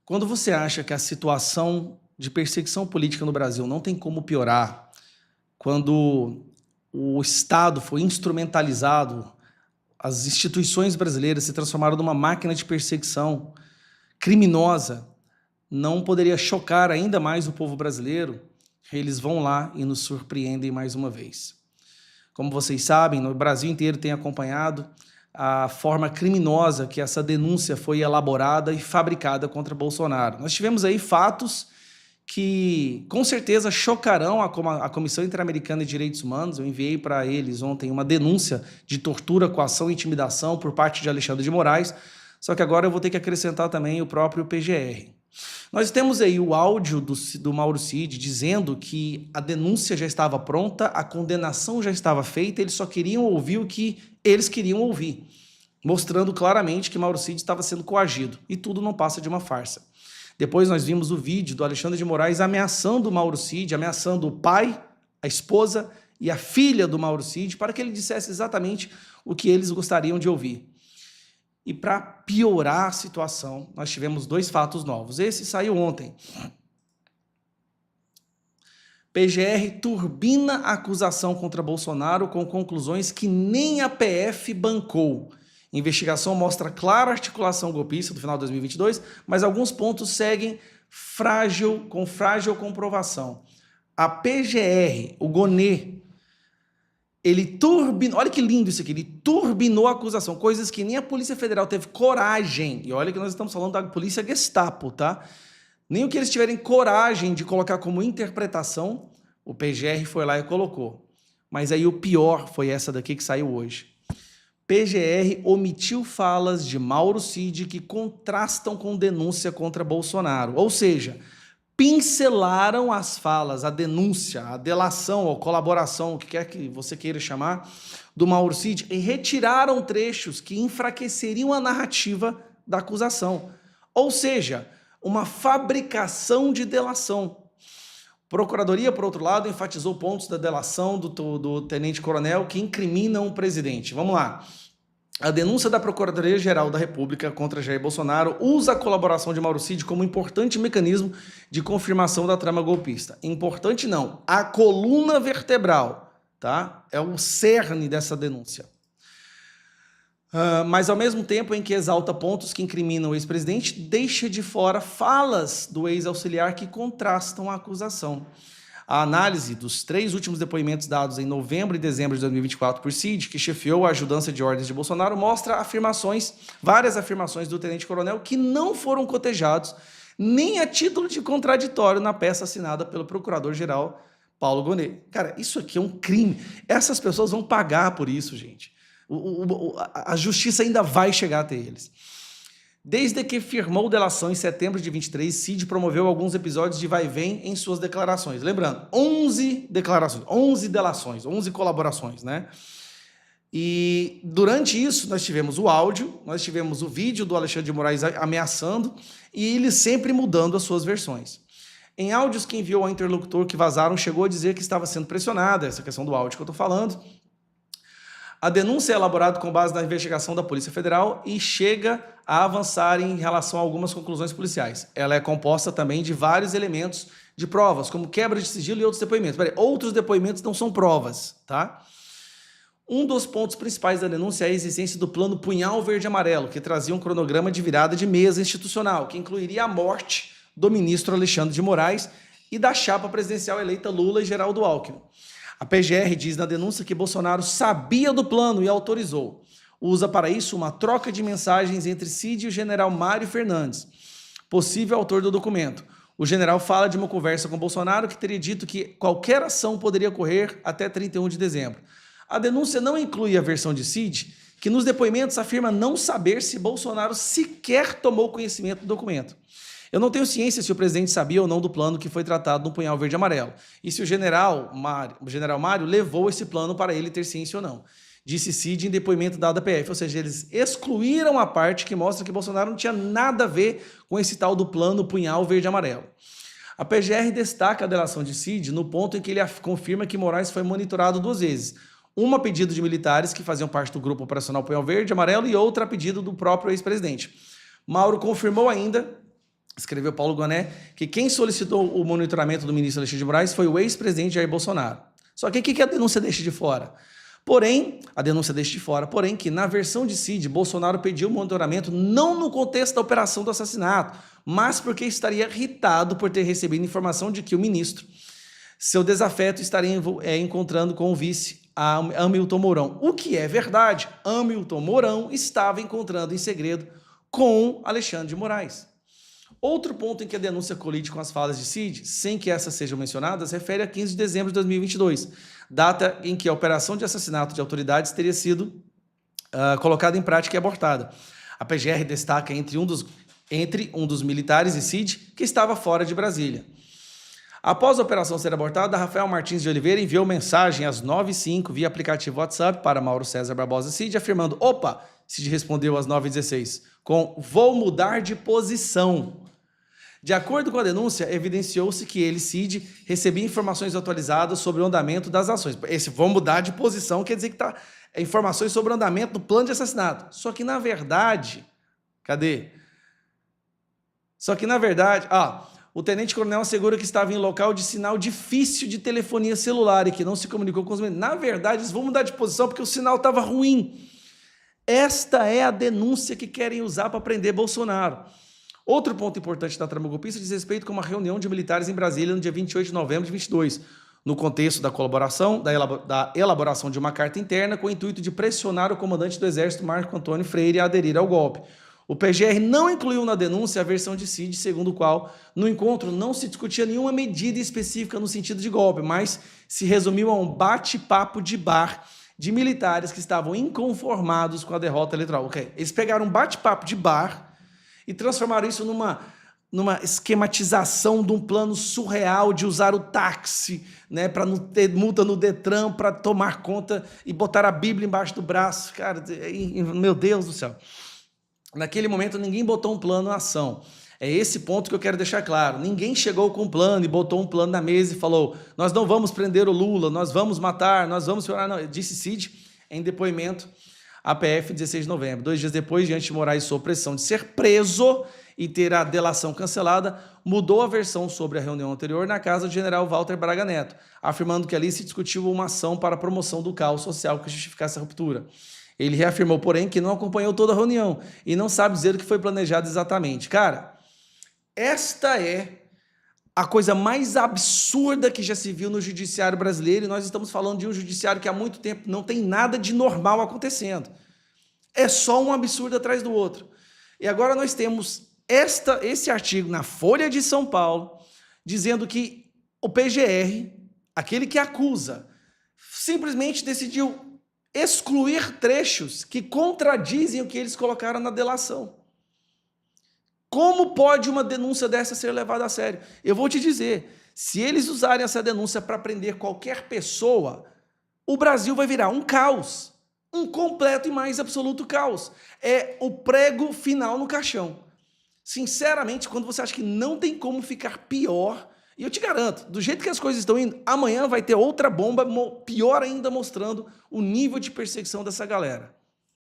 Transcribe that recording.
Quando você acha que a situação de perseguição política no Brasil não tem como piorar, quando o Estado foi instrumentalizado, as instituições brasileiras se transformaram numa máquina de perseguição criminosa, não poderia chocar ainda mais o povo brasileiro? Eles vão lá e nos surpreendem mais uma vez. Como vocês sabem, no Brasil inteiro tem acompanhado a forma criminosa que essa denúncia foi elaborada e fabricada contra Bolsonaro. Nós tivemos aí fatos que com certeza chocarão a Comissão Interamericana de Direitos Humanos. Eu enviei para eles ontem uma denúncia de tortura, coação e intimidação por parte de Alexandre de Moraes, só que agora eu vou ter que acrescentar também o próprio PGR. Nós temos aí o áudio do Mauro Cid dizendo que a denúncia já estava pronta, a condenação já estava feita, eles só queriam ouvir o que eles queriam ouvir, mostrando claramente que Mauro Cid estava sendo coagido, e tudo não passa de uma farsa. Depois nós vimos o vídeo do Alexandre de Moraes ameaçando o Mauro Cid, ameaçando o pai, a esposa e a filha do Mauro Cid, para que ele dissesse exatamente o que eles gostariam de ouvir. E para piorar a situação, nós tivemos dois fatos novos. Esse saiu ontem. PGR turbina a acusação contra Bolsonaro com conclusões que nem a PF bancou. Investigação mostra clara articulação golpista do final de 2022, mas alguns pontos seguem com frágil comprovação. A PGR, o Gonê, ele turbinou, olha que lindo isso aqui, ele turbinou a acusação, coisas que nem a Polícia Federal teve coragem, e olha que nós estamos falando da Polícia Gestapo, tá? Nem o que eles tiverem coragem de colocar como interpretação, o PGR foi lá e colocou. Mas aí o pior foi essa daqui que saiu hoje. PGR omitiu falas de Mauro Cid que contrastam com denúncia contra Bolsonaro, ou seja, pincelaram as falas, a denúncia, a delação ou colaboração, o que quer que você queira chamar, do Mauro Cid, e retiraram trechos que enfraqueceriam a narrativa da acusação. Ou seja, uma fabricação de delação. Procuradoria, por outro lado, enfatizou pontos da delação do tenente-coronel que incriminam o presidente. Vamos lá. A denúncia da Procuradoria-Geral da República contra Jair Bolsonaro usa a colaboração de Mauro Cid como importante mecanismo de confirmação da trama golpista. Importante não, a coluna vertebral, tá? É o cerne dessa denúncia. Mas ao mesmo tempo em que exalta pontos que incriminam o ex-presidente, deixa de fora falas do ex-auxiliar que contrastam a acusação. A análise dos 3 últimos depoimentos dados em novembro e dezembro de 2024 por Cid, que chefiou a ajudância de ordens de Bolsonaro, mostra várias afirmações do tenente-coronel que não foram cotejados nem a título de contraditório na peça assinada pelo procurador-geral Paulo Gonet. Cara, isso aqui é um crime. Essas pessoas vão pagar por isso, gente. A justiça ainda vai chegar até eles. Desde que firmou delação em setembro de 23, Cid promoveu alguns episódios de vai e vem em suas declarações. Lembrando, 11 declarações, 11 delações, 11 colaborações, né? E durante isso nós tivemos o áudio, nós tivemos o vídeo do Alexandre de Moraes ameaçando e ele sempre mudando as suas versões. Em áudios que enviou ao interlocutor que vazaram, chegou a dizer que estava sendo pressionada, essa questão do áudio que eu estou falando. A denúncia é elaborada com base na investigação da Polícia Federal e chega a avançar em relação a algumas conclusões policiais. Ela é composta também de vários elementos de provas, como quebra de sigilo e outros depoimentos. Outros depoimentos não são provas, tá? Um dos pontos principais da denúncia é a existência do plano Punhal Verde-Amarelo, que trazia um cronograma de virada de mesa institucional, que incluiria a morte do ministro Alexandre de Moraes e da chapa presidencial eleita Lula e Geraldo Alckmin. A PGR diz na denúncia que Bolsonaro sabia do plano e autorizou. Usa para isso uma troca de mensagens entre Cid e o general Mário Fernandes, possível autor do documento. O general fala de uma conversa com Bolsonaro que teria dito que qualquer ação poderia ocorrer até 31 de dezembro. A denúncia não inclui a versão de Cid, que nos depoimentos afirma não saber se Bolsonaro sequer tomou conhecimento do documento. Eu não tenho ciência se o presidente sabia ou não do plano que foi tratado no Punhal Verde e Amarelo, e se o general Mário levou esse plano para ele ter ciência ou não. Disse Cid em depoimento dado à PF, ou seja, eles excluíram a parte que mostra que Bolsonaro não tinha nada a ver com esse tal do plano Punhal Verde e Amarelo. A PGR destaca a delação de Cid no ponto em que ele confirma que Moraes foi monitorado 2 vezes. Uma a pedido de militares que faziam parte do grupo operacional Punhal Verde e Amarelo e outra a pedido do próprio ex-presidente. Mauro confirmou ainda escreveu Paulo Gonet, que quem solicitou o monitoramento do ministro Alexandre de Moraes foi o ex-presidente Jair Bolsonaro. Só que o que a denúncia deixa de fora? Porém, que na versão de Cid, Bolsonaro pediu o monitoramento não no contexto da operação do assassinato, mas porque estaria irritado por ter recebido informação de que o ministro, seu desafeto, estaria encontrando com o vice, Hamilton Mourão. O que é verdade, Hamilton Mourão estava encontrando em segredo com Alexandre de Moraes. Outro ponto em que a denúncia colide com as falas de Cid, sem que essas sejam mencionadas, refere a 15 de dezembro de 2022, data em que a operação de assassinato de autoridades teria sido colocada em prática e abortada. A PGR destaca entre um dos militares e Cid, que estava fora de Brasília. Após a operação ser abortada, Rafael Martins de Oliveira enviou mensagem às 9h05 via aplicativo WhatsApp para Mauro César Barbosa Cid, afirmando: opa, Cid respondeu às 9h16, com vou mudar de posição. De acordo com a denúncia, evidenciou-se que ele, Cid, recebia informações atualizadas sobre o andamento das ações. Esse vou mudar de posição quer dizer que está informações sobre o andamento do plano de assassinato. Só que, na verdade, o tenente-coronel assegura que estava em local de sinal difícil de telefonia celular e que não se comunicou com os militares. Na verdade, eles vão mudar de posição porque o sinal estava ruim. Esta é a denúncia que querem usar para prender Bolsonaro. Outro ponto importante da trama golpista diz respeito com uma reunião de militares em Brasília no dia 28 de novembro de 2022, no contexto da elaboração de uma carta interna com o intuito de pressionar o comandante do Exército, Marco Antônio Freire, a aderir ao golpe. O PGR não incluiu na denúncia a versão de Cid, segundo o qual, no encontro, não se discutia nenhuma medida específica no sentido de golpe, mas se resumiu a um bate-papo de bar de militares que estavam inconformados com a derrota eleitoral. Eles pegaram um bate-papo de bar e transformaram isso numa esquematização de um plano surreal de usar o táxi, né, para não ter multa no Detran, para tomar conta e botar a Bíblia embaixo do braço. Cara, meu Deus do céu. Naquele momento, ninguém botou um plano em ação. É esse ponto que eu quero deixar claro. Ninguém chegou com um plano e botou um plano na mesa e falou: nós não vamos prender o Lula, nós vamos matar, nós vamos... Não, disse Cid em depoimento à PF 16 de novembro. 2 dias depois, diante de Moraes sob pressão de ser preso e ter a delação cancelada, mudou a versão sobre a reunião anterior na casa do general Walter Braga Neto, afirmando que ali se discutiu uma ação para a promoção do caos social que justificasse a ruptura. Ele reafirmou, porém, que não acompanhou toda a reunião e não sabe dizer o que foi planejado exatamente. Cara, esta é a coisa mais absurda que já se viu no judiciário brasileiro, e nós estamos falando de um judiciário que há muito tempo não tem nada de normal acontecendo. É só um absurdo atrás do outro. E agora nós temos esse artigo na Folha de São Paulo, dizendo que o PGR, aquele que acusa, simplesmente decidiu excluir trechos que contradizem o que eles colocaram na delação. Como pode uma denúncia dessa ser levada a sério? Eu vou te dizer, se eles usarem essa denúncia para prender qualquer pessoa, o Brasil vai virar um caos, um completo e mais absoluto caos. É o prego final no caixão. Sinceramente, quando você acha que não tem como ficar pior, e eu te garanto, do jeito que as coisas estão indo, amanhã vai ter outra bomba pior ainda, mostrando o nível de perseguição dessa galera.